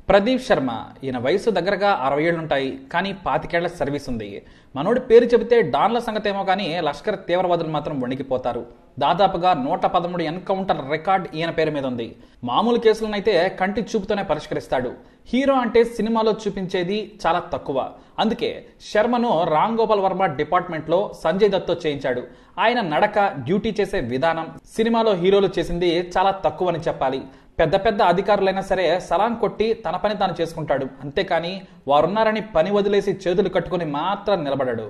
ప్రదీప్ శర్మ. ఈయన వయసు దగ్గరగా 60 ఏళ్లుంటాయి, కానీ 25 ఏళ్ల సర్వీస్ ఉంది. మనోడి పేరు చెబితే డాన్ల సంగతి ఏమో కానీ లష్కర్ తీవ్రవాదులు మాత్రం వణికిపోతారు. దాదాపుగా 113 ఎన్కౌంటర్ రికార్డ్ ఈయన పేరు మీద ఉంది. మామూలు కేసులనైతే కంటి చూపుతోనే పరిష్కరిస్తాడు. హీరో అంటే సినిమాలో చూపించేది చాలా తక్కువ. అందుకే శర్మను రామ్ గోపాల్ వర్మ డిపార్ట్మెంట్ లో సంజయ్ దత్తో చేయించాడు. ఆయన నడక, డ్యూటీ చేసే విధానం సినిమాలో హీరోలు చేసింది చాలా తక్కువని చెప్పాలి. పెద్ద పెద్ద అధికారులైనా సరే సలాం కొట్టి తన పని తాను చేసుకుంటాడు. అంతేకాని వారున్నారని పని వదిలేసి చేతులు కట్టుకుని మాత్రం నిలబడాడు.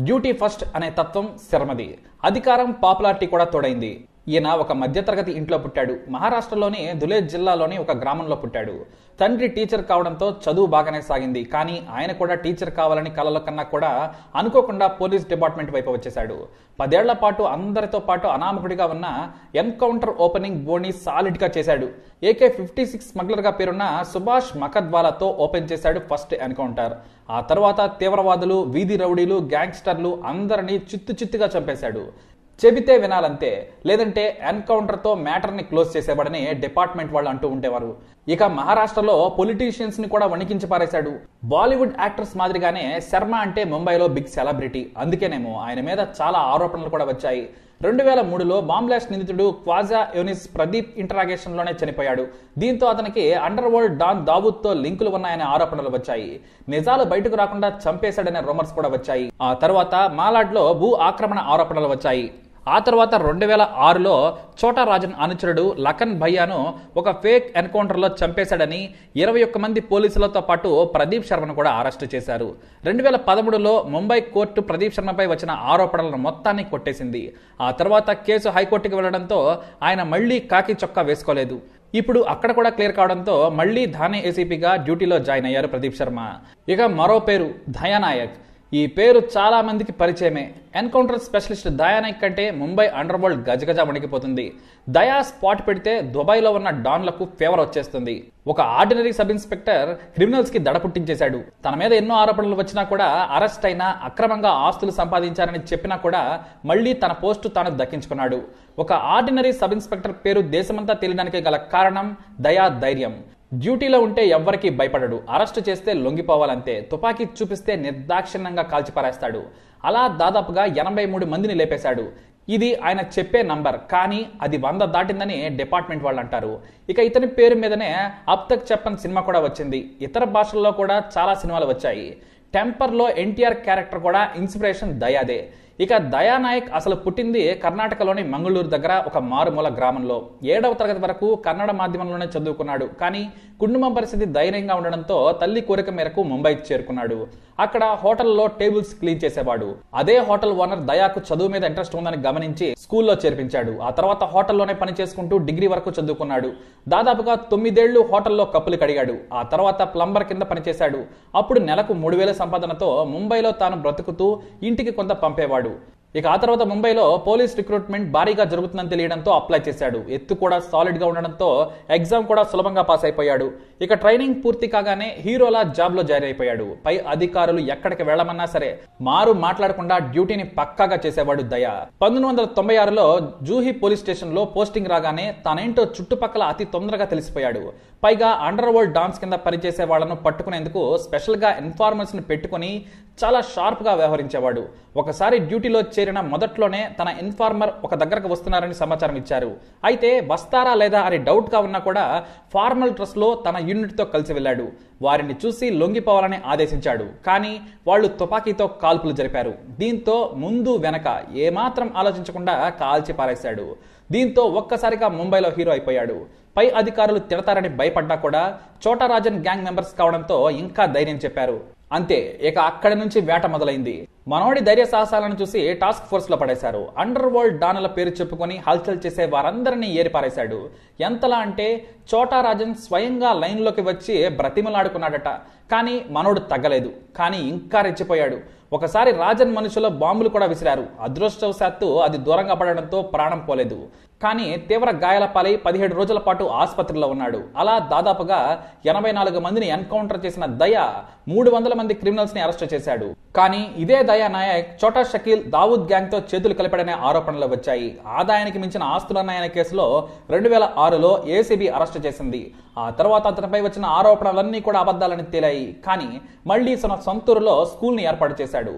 డ్యూటీ ఫస్ట్ అనే తత్వం శర్మది. అధికారం, పాపులారిటీ కూడా తోడైంది. ఈయన ఒక మధ్యతరగతి ఇంట్లో పుట్టాడు. మహారాష్ట్రలోని ధులే జిల్లాలోని ఒక గ్రామంలో పుట్టాడు. తండ్రి టీచర్ కావడంతో చదువు బాగానే సాగింది. కానీ ఆయన కూడా టీచర్ కావాలని కలల కన్నా కూడా అనుకోకుండా పోలీస్ డిపార్ట్మెంట్ వైపు వచ్చేశాడు. 10 ఏళ్ల పాటు అందరితో పాటు అనామకుడిగా ఉన్న ఎన్కౌంటర్ ఓపెనింగ్ బోని సాలిడ్ గా చేశాడు. AK-56 స్మగ్లర్ గా పేరున్న సుభాష్ మకద్వాలాతో ఓపెన్ చేశాడు ఫస్ట్ ఎన్కౌంటర్. ఆ తర్వాత తీవ్రవాదులు, వీధి రౌడీలు, గ్యాంగ్స్టర్లు అందరినీ చిత్తుగా చంపేశాడు. చెబితే వినాలంతే, లేదంటే ఎన్కౌంటర్ తో మ్యాటర్ ని క్లోజ్ చేసేవాడని డిపార్ట్మెంట్ వాళ్ళు అంటూ ఉండేవారు. ఇక మహారాష్ట్రలో పొలిటీషియన్స్ ని కూడా వణికించి పారేశాడు. బాలీవుడ్ యాక్టర్స్ మాదిరిగానే శర్మ అంటే ముంబైలో బిగ్ సెలబ్రిటీ. అందుకేనేమో ఆయన మీద చాలా ఆరోపణలు కూడా వచ్చాయి. 2003లో బాంబ్ బ్లాస్ట్ నిందితుడు ఖ్వాజా యూనిస్ ప్రదీప్ ఇంటరాగేషన్ లోనే చనిపోయాడు. దీంతో అతనికి అండర్ వరల్డ్ డాన్ దావూద్ తో లింకులు ఉన్నాయనే ఆరోపణలు వచ్చాయి. నిజాలు బయటకు రాకుండా చంపేశాడనే రూమర్స్ కూడా వచ్చాయి. ఆ తర్వాత మాలాడ్ లో భూ ఆక్రమణ ఆరోపణలు వచ్చాయి. ఆ తర్వాత 2006లో చోటా రాజన్ అనుచరుడు లఖన్ భయ్యాను ఒక ఫేక్ ఎన్కౌంటర్లో చంపేశాడని 21 మంది పోలీసులతో పాటు ప్రదీప్ శర్మను కూడా అరెస్టు చేశారు. 2013లో ముంబై కోర్టు ప్రదీప్ శర్మపై వచ్చిన ఆరోపణలను మొత్తాన్ని కొట్టేసింది. ఆ తర్వాత కేసు హైకోర్టుకు వెళ్లడంతో ఆయన మళ్లీ కాకి చొక్కా వేసుకోలేదు. ఇప్పుడు అక్కడ కూడా క్లియర్ కావడంతో మళ్లీ థానే ఏసీపీగా డ్యూటీలో జాయిన్ అయ్యారు ప్రదీప్ శర్మ. ఇక మరో పేరు దయానాయక్. ఈ పేరు చాలా మందికి పరిచయమే. ఎన్కౌంటర్ స్పెషలిస్ట్ దయానాయక్ కంటే ముంబై అండర్ వరల్డ్ గజగజ వణికిపోతుంది. దయా స్పాట్ పెడితే దుబాయ్లో ఉన్న డాన్లకు ఫేవర్ వచ్చేస్తుంది. ఒక ఆర్డినరీ సబ్ ఇన్స్పెక్టర్ క్రిమినల్స్ కి దడ పుట్టించేశాడు. తన మీద ఎన్నో ఆరోపణలు వచ్చినా కూడా, అరెస్ట్ అయినా, అక్రమంగా ఆస్తులు సంపాదించారని చెప్పినా కూడా మళ్లీ తన పోస్టు తాను దక్కించుకున్నాడు. ఒక ఆర్డినరీ సబ్ ఇన్స్పెక్టర్ పేరు దేశమంతా తెలియడానికి గల కారణం దయా ధైర్యం. డ్యూటీలో ఉంటే ఎవ్వరికీ భయపడడు. అరెస్టు చేస్తే లొంగిపోవాలంతే. తుపాకీ చూపిస్తే నిర్దాక్షిణ్యంగా కాల్చిపారేస్తాడు. అలా దాదాపుగా 83 మందిని లేపేశాడు. ఇది ఆయన చెప్పే నంబర్, కానీ అది 100 దాటిందని డిపార్ట్మెంట్ వాళ్ళు అంటారు. ఇక ఇతని పేరు మీదనే అబ్ తక్ చెప్పన్ సినిమా కూడా వచ్చింది. ఇతర భాషల్లో కూడా చాలా సినిమాలు వచ్చాయి. టెంపర్లో ఎన్టీఆర్ క్యారెక్టర్ కూడా ఇన్స్పిరేషన్ దయాదే. ఇక దయానాయక్ అసలు పుట్టింది కర్ణాటకలోని మంగళూరు దగ్గర ఒక మారుమూల గ్రామంలో. 7వ తరగతి వరకు కన్నడ మాధ్యమంలోనే చదువుకున్నాడు. కానీ కుటుంబం పరిస్థితి దయనీయంగా ఉండడంతో తల్లి కోరిక మేరకు ముంబైకి చేరుకున్నాడు. అక్కడ హోటల్లో టేబుల్స్ క్లీన్ చేసేవాడు. అదే హోటల్ ఓనర్ దయాకు చదువు మీద ఇంట్రెస్ట్ ఉందని గమనించి స్కూల్లో చేర్పించాడు. ఆ తర్వాత హోటల్లోనే పని చేసుకుంటూ డిగ్రీ వరకు చదువుకున్నాడు. దాదాపుగా 9 ఏళ్లు హోటల్లో కప్పులు కడిగాడు. ఆ తర్వాత ప్లంబర్ కింద పనిచేశాడు. అప్పుడు నెలకు 3000 సంపాదనతో ముంబైలో తాను బ్రతుకుతూ ఇంటికి కొంత పంపేవాడు. ఇక ఆ తర్వాత ముంబైలో పోలీస్ రిక్రూట్మెంట్ భారీగా జరుగుతుందని తెలియడంతో అప్లై చేశాడు. ఎత్తు కూడా సాలిడ్ గా ఉండడంతో ఎగ్జామ్ కూడా సులభంగా పాస్ అయిపోయాడు. ఇక ట్రైనింగ్ పూర్తి కాగానే హీరోలా జాబ్ లో జాయిన్ అయిపోయాడు. పై అధికారులు ఎక్కడికి వెళ్లమన్నా సరే మాట్లాడకుండా డ్యూటీని పక్కాగా చేసేవాడు దయా. 1996లో జూహీ పోలీస్ స్టేషన్ లో పోస్టింగ్ రాగానే తానేంటో చుట్టుపక్కల అతి తొందరగా తెలిసిపోయాడు. పైగా అండర్ వరల్డ్ డాన్స్ కింద పనిచేసే వాళ్లను పట్టుకునేందుకు స్పెషల్ గా ఇన్ఫార్మర్స్ ని పెట్టుకుని చాలా షార్ప్ గా వ్యవహరించేవాడు. ఒకసారి డ్యూటీలో చేరిన మొదట్లోనే తన ఇన్ఫార్మర్ ఒక దగ్గరకు వస్తున్నారని సమాచారం ఇచ్చారు. అయితే వస్తారా లేదా అని డౌట్ గా ఉన్నా కూడా ఫార్మల్ డ్రెస్ లో తన యూనిట్ తో కలిసి వెళ్లాడు. వారిని చూసి లొంగిపోవాలని ఆదేశించాడు. కానీ వాళ్ళు తుపాకీతో కాల్పులు జరిపారు. దీంతో ముందు వెనక ఏమాత్రం ఆలోచించకుండా కాల్చి పారేశాడు. దీంతో ఒక్కసారిగా ముంబైలో హీరో అయిపోయాడు. పై అధికారులు తిడతారని భయపడ్డా కూడా చోటా రాజన్ గ్యాంగ్ మెంబర్స్ కావడంతో ఇంకా ధైర్యం చెప్పారు. అంతే, ఇక అక్కడి నుంచి వేట మొదలైంది. మనోడి ధైర్య సాహసాలను చూసి టాస్క్ ఫోర్స్ లో పడేశారు. అండర్ వరల్డ్ డానుల పేరు చెప్పుకొని హల్చల్ చేసే వారందరినీ ఏరిపారేశాడు. ఎంతలా అంటే చోటా రాజన్ స్వయంగా లైన్ లోకి వచ్చి బ్రతిమలాడుకున్నాడట. కానీ మనోడు తగ్గలేదు. కానీ ఇంకా రెచ్చిపోయాడు. ఒకసారి రాజన్ మనుషుల బాంబులు కూడా విసిరారు. అదృష్టవశాత్తు అది దూరంగా పడడంతో ప్రాణం పోలేదు. కానీ తీవ్ర గాయాల పాలై 17 రోజుల పాటు ఆసుపత్రిలో ఉన్నాడు. అలా దాదాపుగా 84 మందిని ఎన్కౌంటర్ చేసిన దయా 300 మంది క్రిమినల్స్ ని అరెస్ట్ చేశాడు. కానీ ఇదే దయా నాయక్ చోటా షకీల్ దావూద్ గ్యాంగ్ తో చేతులు కలిపాడనే ఆరోపణలు వచ్చాయి. ఆదాయానికి మించిన ఆస్తులున్నాయనే కేసులో 2006లో ఏసీబీ అరెస్ట్ చేసింది. ఆ తర్వాత అతనిపై వచ్చిన ఆరోపణలన్నీ కూడా అబద్ధాలని తేలాయి. కానీ మళ్లీ తన సొంతూరులో స్కూల్ ని ఏర్పాటు చేశాడు.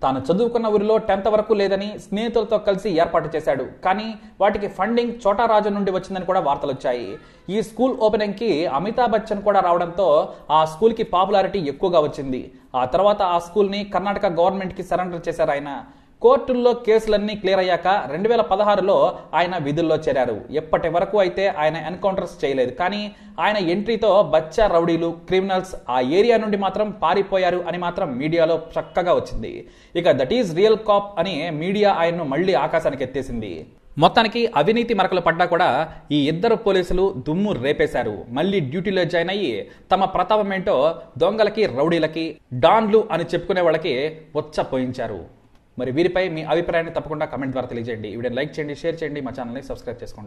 తాను చదువుకున్న ఊరిలో 10th వరకు లేదని స్నేహితులతో కలిసి ఏర్పాటు చేశాడు. కానీ వాటికి ఫండింగ్ చోటా రాజు నుండి వచ్చిందని కూడా వార్తలు వచ్చాయి. ఈ స్కూల్ ఓపెనింగ్ కి అమితాబ్ బచ్చన్ కూడా రావడంతో ఆ స్కూల్ కి పాపులారిటీ ఎక్కువగా వచ్చింది. ఆ తర్వాత ఆ స్కూల్ ని కర్ణాటక గవర్నమెంట్ కి సరెండర్ చేశారు ఆయన. కోర్టుల్లో కేసులన్నీ క్లియర్ అయ్యాక 2016లో ఆయన విధుల్లో చేరారు. ఎప్పటి వరకు అయితే ఆయన ఎన్కౌంటర్స్ చేయలేదు. కానీ ఆయన ఎంట్రీతో బచ్చా రౌడీలు, క్రిమినల్స్ ఆ ఏరియా నుండి మాత్రం పారిపోయారు అని మాత్రం మీడియాలో చక్కగా వచ్చింది. ఇక దట్ ఈజ్ రియల్ కాప్ అని మీడియా ఆయన్ను మళ్లీ ఆకాశానికి ఎత్తేసింది. మొత్తానికి అవినీతి మరకలు పడ్డా కూడా ఈ ఇద్దరు పోలీసులు దుమ్ము రేపేశారు. మళ్ళీ డ్యూటీలో జాయిన్ అయ్యి తమ ప్రతాపం ఏంటో దొంగలకి, రౌడీలకి, డాన్లు అని చెప్పుకునే వాళ్ళకి వచ్చపోయించారు. మరి వీరిపై మీ అభిప్రాయాన్ని తప్పకుండా కమెంట్ ద్వారా తెలియజేయండి. ఈ వీడియోని లైక్ చేయండి, షేర్ చేయండి, మా ఛానల్ని సబ్స్క్రైబ్ చేసుకోండి.